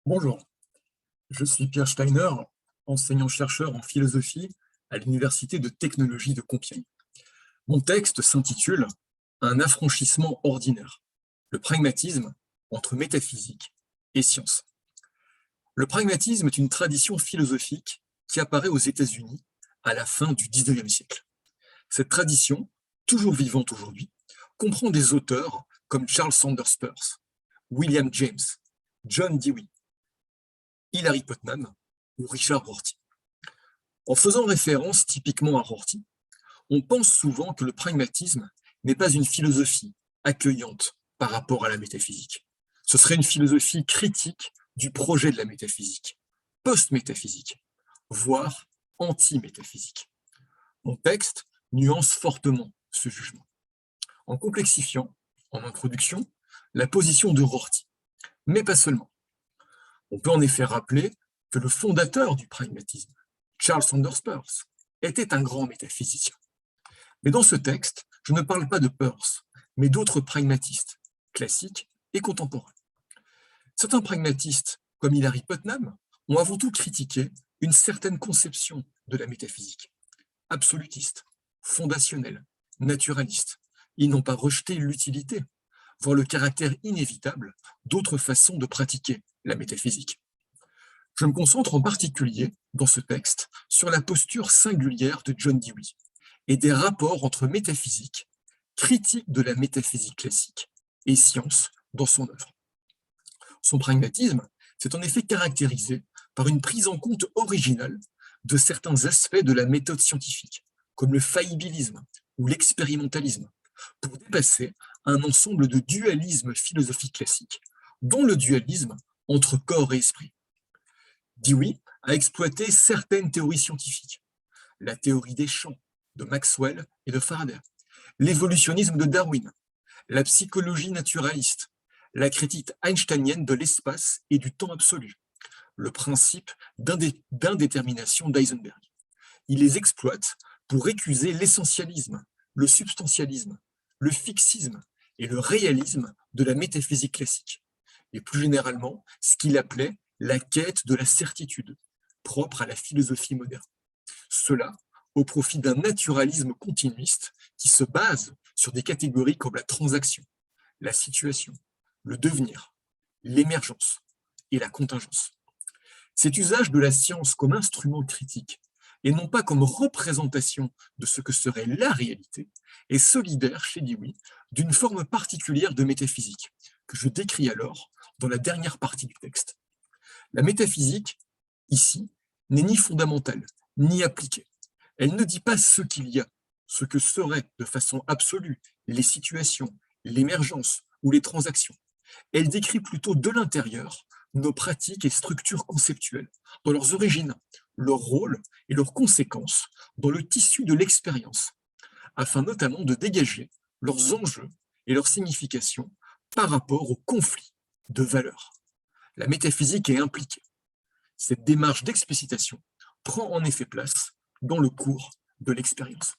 Bonjour, je suis Pierre Steiner, enseignant-chercheur en philosophie à l'Université de technologie de Compiègne. Mon texte s'intitule Un affranchissement ordinaire, le pragmatisme entre métaphysique et science. Le pragmatisme est une tradition philosophique qui apparaît aux États-Unis à la fin du XIXe siècle. Cette tradition, toujours vivante aujourd'hui, comprend des auteurs comme Charles Sanders Peirce, William James, John Dewey, Hilary Putnam ou Richard Rorty. En faisant référence typiquement à Rorty, on pense souvent que le pragmatisme n'est pas une philosophie accueillante par rapport à la métaphysique. Ce serait une philosophie critique du projet de la métaphysique, post-métaphysique, voire anti-métaphysique. Mon texte nuance fortement ce jugement, en complexifiant, en introduction, la position de Rorty, mais pas seulement. On peut en effet rappeler que le fondateur du pragmatisme, Charles Sanders Peirce, était un grand métaphysicien. Mais dans ce texte, je ne parle pas de Peirce, mais d'autres pragmatistes, classiques et contemporains. Certains pragmatistes, comme Hilary Putnam, ont avant tout critiqué une certaine conception de la métaphysique, absolutiste, fondationnelle, naturaliste. Ils n'ont pas rejeté l'utilité, voire le caractère inévitable d'autres façons de pratiquer la métaphysique. Je me concentre en particulier, dans ce texte, sur la posture singulière de John Dewey et des rapports entre métaphysique, critique de la métaphysique classique, et science dans son œuvre. Son pragmatisme s'est en effet caractérisé par une prise en compte originale de certains aspects de la méthode scientifique, comme le faillibilisme ou l'expérimentalisme, pour dépasser un ensemble de dualismes philosophiques classiques, dont le dualisme entre corps et esprit. Dewey a exploité certaines théories scientifiques, la théorie des champs de Maxwell et de Faraday, l'évolutionnisme de Darwin, la psychologie naturaliste, la critique einsteinienne de l'espace et du temps absolu, le principe d'indétermination d'Heisenberg. Il les exploite pour récuser l'essentialisme, le substantialisme, le fixisme et le réalisme de la métaphysique classique, et plus généralement ce qu'il appelait la quête de la certitude, propre à la philosophie moderne. Cela au profit d'un naturalisme continuiste qui se base sur des catégories comme la transaction, la situation, le devenir, l'émergence et la contingence. Cet usage de la science comme instrument critique et non pas comme représentation de ce que serait la réalité est solidaire chez Dewey d'une forme particulière de métaphysique que je décris alors dans la dernière partie du texte. La métaphysique, ici, n'est ni fondamentale, ni appliquée. Elle ne dit pas ce qu'il y a, ce que seraient de façon absolue les situations, l'émergence ou les transactions. Elle décrit plutôt de l'intérieur nos pratiques et structures conceptuelles, dans leurs origines, leur rôle et leurs conséquences dans le tissu de l'expérience, afin notamment de dégager leurs enjeux et leurs significations par rapport au conflit de valeurs. La métaphysique est impliquée. Cette démarche d'explicitation prend en effet place dans le cours de l'expérience.